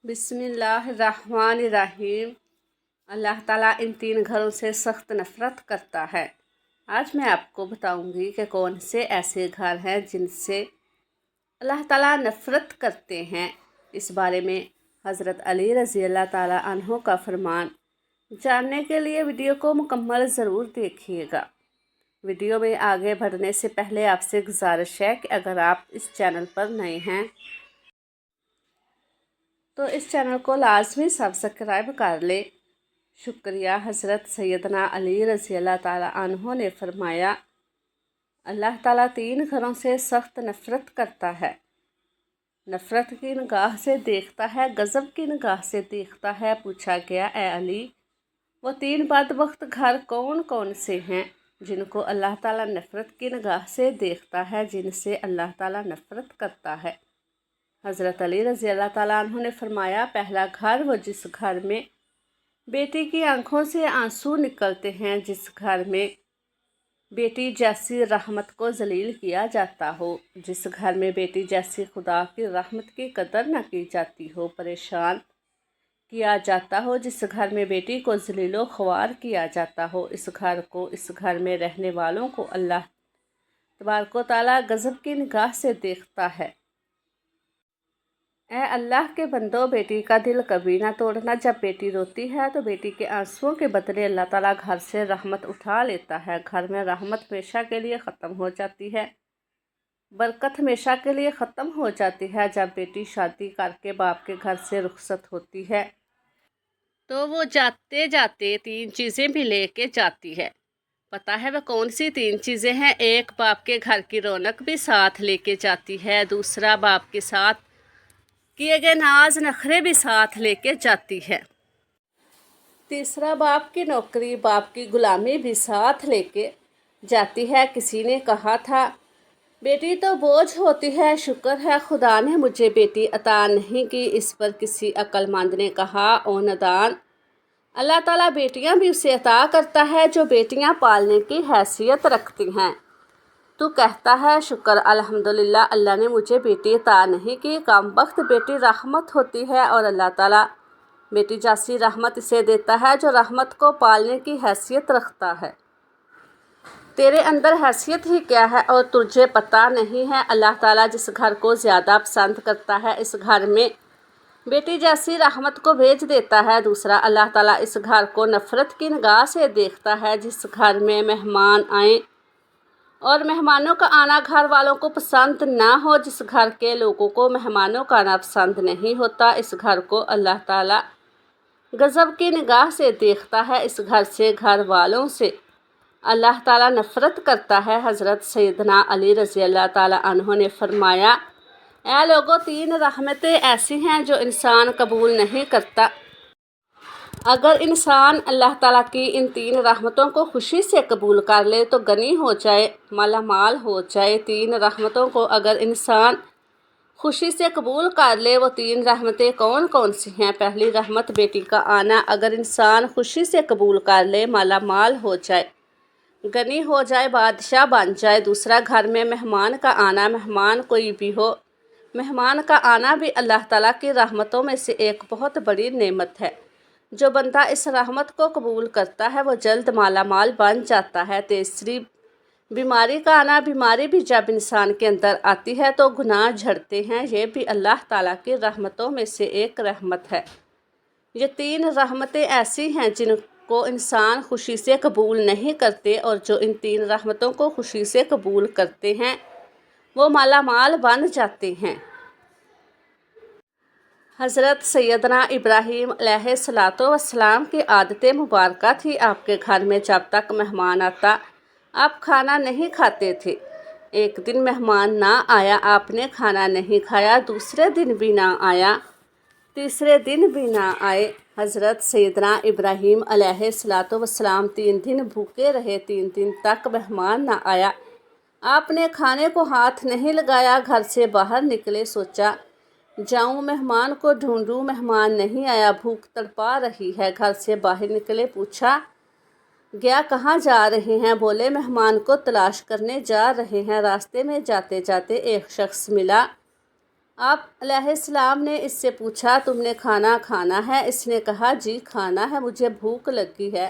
बिस्मिल्लाहिर्रहमानिर्रहीम। अल्लाह ताला इन तीन घरों से सख्त नफ़रत करता है। आज मैं आपको बताऊंगी कि कौन से ऐसे घर हैं जिनसे अल्लाह ताला नफ़रत करते हैं। इस बारे में हज़रत अली रज़ी अल्लाह ताला अन्हो का फरमान जानने के लिए वीडियो को मुकम्मल ज़रूर देखिएगा। वीडियो में आगे बढ़ने से पहले आपसे गुजारिश है कि अगर आप इस चैनल पर नए हैं तो इस चैनल को लाजमी सब्सक्राइब कर ले। शुक्रिया। हज़रत सैयदना अली रज़ी अल्लाह ताला अन्हो ने फरमाया, अल्लाह ताला तीन घरों से सख्त नफ़रत करता है। नफ़रत की निगाह से देखता है, गज़ब की निगाह से देखता है। पूछा गया, ए अली, वो तीन बदबख्त घर कौन कौन से हैं जिनको अल्लाह ताला नफ़रत की निगाह से देखता है, जिनसे अल्लाह ताला नफ़रत करता है? हज़रत अली रज़ी अल्लाह ताला अन्हु ने फरमाया, पहला घर वो जिस घर में बेटी की आंखों से आंसू निकलते हैं, जिस घर में बेटी जैसी रहमत को जलील किया जाता हो, जिस घर में बेटी जैसी खुदा की रहमत की कदर न की जाती हो, परेशान किया जाता हो, जिस घर में बेटी को जलीलो ख्वार किया जाता हो, इस घर में रहने वालों को अल्लाह तबारक व तआला गज़ब की निगाह से देखता है। ए अल्लाह के बंदो, बेटी का दिल कभी ना तोड़ना। जब बेटी रोती है तो बेटी के आंसुओं के बदले अल्लाह ताला घर से रहमत उठा लेता है। घर में रहमत हमेशा के लिए ख़त्म हो जाती है, बरकत हमेशा के लिए ख़त्म हो जाती है। जब बेटी शादी करके बाप के घर से रुखसत होती है तो वो जाते जाते तीन चीज़ें भी लेके जाती है। पता है वह कौन सी तीन चीज़ें हैं? एक, बाप के घर की रौनक भी साथ लेके जाती है। दूसरा, बाप के साथ किए गए नाज नखरे भी साथ लेके जाती है। तीसरा, बाप की नौकरी, बाप की गुलामी भी साथ लेके जाती है। किसी ने कहा था, बेटी तो बोझ होती है, शुक्र है खुदा ने मुझे बेटी अता नहीं की। इस पर किसी अक्लमंद ने कहा, ओ नादान, अल्लाह ताला बेटियां भी उसे अता करता है जो बेटियां पालने की हैसियत रखती हैं। तू कहता है, शुक्र अल्हम्दुलिल्लाह, अल्लाह ने मुझे बेटी अता नहीं की। कम वक्त बेटी रहमत होती है और अल्लाह ताला बेटी जैसी रहमत इसे देता है जो रहमत को पालने की हैसियत रखता है। तेरे अंदर हैसियत ही क्या है और तुझे पता नहीं है। अल्लाह ताला जिस घर को ज़्यादा पसंद करता है, इस घर में बेटी जैसी रहमत को भेज देता है। दूसरा, अल्लाह ताला इस घर को नफ़रत की निगाह से देखता है। जिस घर में मेहमान आए और मेहमानों का आना घर वालों को पसंद ना हो, जिस घर के लोगों को मेहमानों का आना पसंद नहीं होता, इस घर को अल्लाह ताला गज़ब की निगाह से देखता है। इस घर से, घर वालों से अल्लाह ताला नफ़रत करता है। हज़रत सैयदना अली रज़ी अल्लाह ताला अन्हो ने फरमाया, ऐ लोगों, तीन रहमतें ऐसी हैं जो इंसान कबूल नहीं करता। अगर इंसान अल्लाह ताला की इन तीन रहमतों को खुशी से कबूल कर ले तो गनी हो जाए, मालामाल हो जाए। तीन रहमतों को अगर इंसान खुशी से कबूल कर ले, वो तीन रहमतें कौन कौन सी हैं? पहली रहमत, बेटी का आना, अगर इंसान खुशी से कबूल कर ले, मालामाल हो जाए, गनी हो जाए, बादशाह बन जाए। दूसरा, घर में मेहमान का आना, मेहमान कोई भी हो, मेहमान का आना भी अल्लाह ताला की रहमतों में से एक बहुत बड़ी नेमत है। जो बंदा इस रहमत को कबूल करता है वो जल्द मालामाल बन जाता है। तीसरी, बीमारी का आना, बीमारी भी जब इंसान के अंदर आती है तो गुनाह झड़ते हैं, ये भी अल्लाह ताला की रहमतों में से एक रहमत है। ये तीन रहमतें ऐसी हैं जिनको इंसान खुशी से कबूल नहीं करते, और जो इन तीन रहमतों को खुशी से कबूल करते हैं वो मालामाल बन जाते हैं। हज़रत सैयदना इब्राहीम अलैहिस्सलाम की आदत मुबारक थी, आपके घर में जब तक मेहमान आता आप खाना नहीं खाते थे। एक दिन मेहमान ना आया, आपने खाना नहीं खाया। दूसरे दिन भी ना आया, तीसरे दिन भी ना आए। हज़रत सैयदना इब्राहीम अलैहिस्सलाम 3 दिन भूखे रहे। 3 दिन तक मेहमान ना आया, आपने खाने को हाथ नहीं लगाया। घर से बाहर निकले, सोचा जाऊं मेहमान को ढूंढूं, मेहमान नहीं आया, भूख तड़पा रही है। घर से बाहर निकले, पूछा गया कहाँ जा रहे हैं? बोले मेहमान को तलाश करने जा रहे हैं। रास्ते में जाते जाते एक शख्स मिला, آپ علیہ السلام نے اس سے پوچھا تم نے کھانا کھانا ہے؟ اس نے کہا جی کھانا ہے، مجھے بھوک لگی ہے۔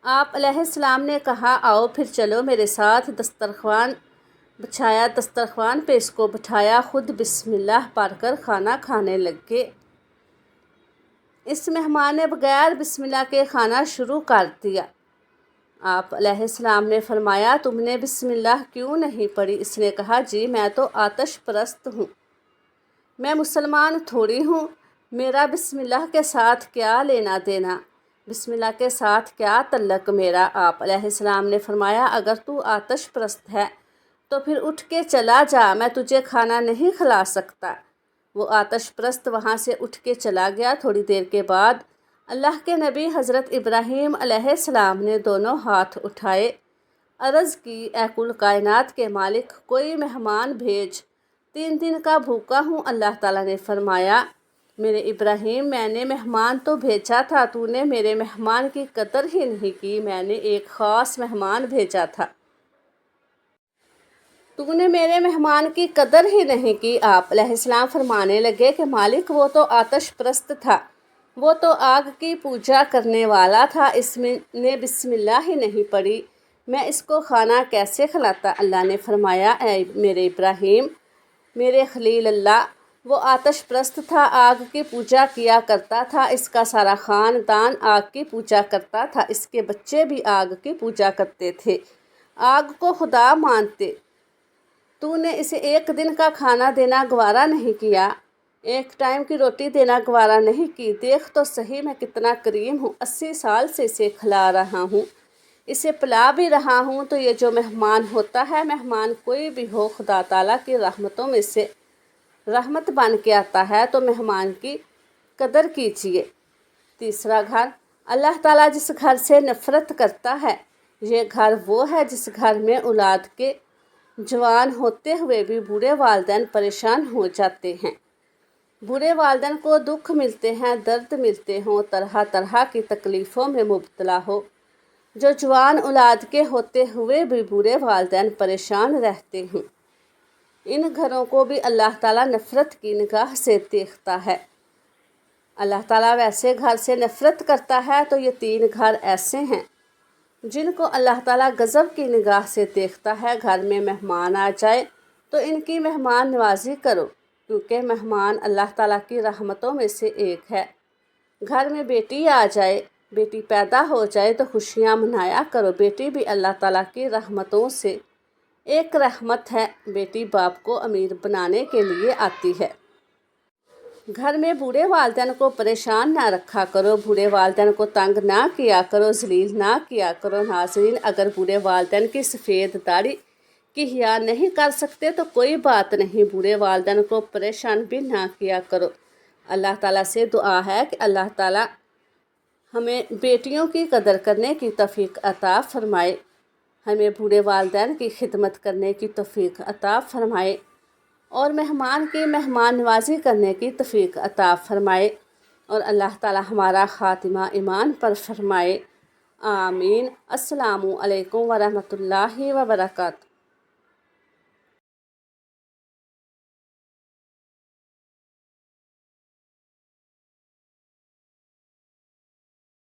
آپ علیہ السلام نے کہا آؤ پھر چلو میرے ساتھ۔ دسترخوان بچھایا، دسترخوان پہ اس کو بٹھایا، خود بسم اللہ پڑھ کر کھانا کھانے لگے۔ اس مہمان نے بغیر بسم اللہ کے کھانا شروع کر دیا۔ آپ علیہ السلام نے فرمایا تم نے بسم اللہ کیوں نہیں پڑھی؟ اس نے کہا جی میں تو آتش پرست ہوں، میں مسلمان تھوڑی ہوں، میرا بسم اللہ کے ساتھ کیا لینا دینا، بسم اللہ کے ساتھ کیا تعلق میرا؟ آپ علیہ السلام نے فرمایا اگر تو آتش پرست ہے تو پھر اٹھ کے چلا جا، میں تجھے کھانا نہیں کھلا سکتا۔ وہ آتش پرست وہاں سے اٹھ کے چلا گیا۔ تھوڑی دیر کے بعد اللہ کے نبی حضرت ابراہیم علیہ السلام نے دونوں ہاتھ اٹھائے، عرض کی اے کل کائنات کے مالک کوئی مہمان بھیج، 3 دن کا بھوکا ہوں۔ اللہ تعالیٰ نے فرمایا میرے ابراہیم میں نے مہمان تو بھیجا تھا، تو نے میرے مہمان کی قدر ہی نہیں کی، میں نے ایک خاص مہمان بھیجا تھا، تو نے میرے مہمان کی قدر ہی نہیں کی۔ آپ علیہ السلام فرمانے لگے کہ مالک وہ تو آتش پرست تھا، وہ تو آگ کی پوجا کرنے والا تھا، اس نے بسم اللہ ہی نہیں پڑھی، میں اس کو کھانا کیسے کھلاتا؟ اللہ نے فرمایا اے میرے ابراہیم میرے خلیل اللہ، وہ آتش پرست تھا، آگ کی پوجا کیا کرتا تھا، اس کا سارا خاندان آگ کی پوجا کرتا تھا، اس کے بچے بھی آگ کی پوجا کرتے تھے، آگ کو خدا مانتے، تو نے اسے 1 دن کا کھانا دینا گوارا نہیں کیا، 1 ٹائم کی روٹی دینا گوارا نہیں کی، دیکھ تو صحیح میں کتنا کریم ہوں، 80 سال سے اسے کھلا رہا ہوں، اسے پلا بھی رہا ہوں، تو یہ جو مہمان ہوتا ہے، مہمان کوئی بھی ہو، خدا تعالیٰ کی رحمتوں میں سے رحمت بن کے آتا ہے، تو مہمان کی قدر کیجیے۔ تیسرا گھر، اللہ تعالیٰ جس گھر سے نفرت کرتا ہے، یہ گھر وہ ہے جس گھر میں اولاد کے جوان ہوتے ہوئے بھی بوڑھے والدین پریشان ہو جاتے ہیں، بوڑھے والدین کو دکھ ملتے ہیں، درد ملتے ہوں، طرح طرح کی تکلیفوں میں مبتلا ہو، جو جوان اولاد کے ہوتے ہوئے بھی بوڑھے والدین پریشان رہتے ہیں، ان گھروں کو بھی اللہ تعالیٰ نفرت کی نگاہ سے دیکھتا ہے۔ اللہ تعالیٰ ویسے گھر سے نفرت کرتا ہے تو یہ 3 گھر ایسے ہیں جن کو اللہ تعالیٰ غضب کی نگاہ سے دیکھتا ہے۔ گھر میں مہمان آ جائے تو ان کی مہمان نوازی کرو، کیونکہ مہمان اللہ تعالیٰ کی رحمتوں میں سے ایک ہے۔ گھر میں بیٹی آ جائے، بیٹی پیدا ہو جائے تو خوشیاں منایا کرو، بیٹی بھی اللہ تعالیٰ کی رحمتوں سے ایک رحمت ہے، بیٹی باپ کو امیر بنانے کے لیے آتی ہے۔ گھر میں بوڑھے والدین کو پریشان نہ رکھا کرو، بوڑھے والدین کو تنگ نہ کیا کرو، ذلیل نہ کیا کرو۔ ناظرین اگر بوڑھے والدین کی سفید داڑھی کی حیا نہیں کر سکتے تو کوئی بات نہیں، بوڑھے والدین کو پریشان بھی نہ کیا کرو۔ اللہ تعالیٰ سے دعا ہے کہ اللہ تعالیٰ ہمیں بیٹیوں کی قدر کرنے کی توفیق عطا فرمائے، ہمیں بوڑھے والدین کی خدمت کرنے کی توفیق عطا فرمائے، اور مہمان کی مہمان نوازی کرنے کی توفیق عطا فرمائے، اور اللہ تعالیٰ ہمارا خاتمہ ایمان پر فرمائے، آمین۔ السلام علیکم ورحمۃ اللہ وبرکاتہ۔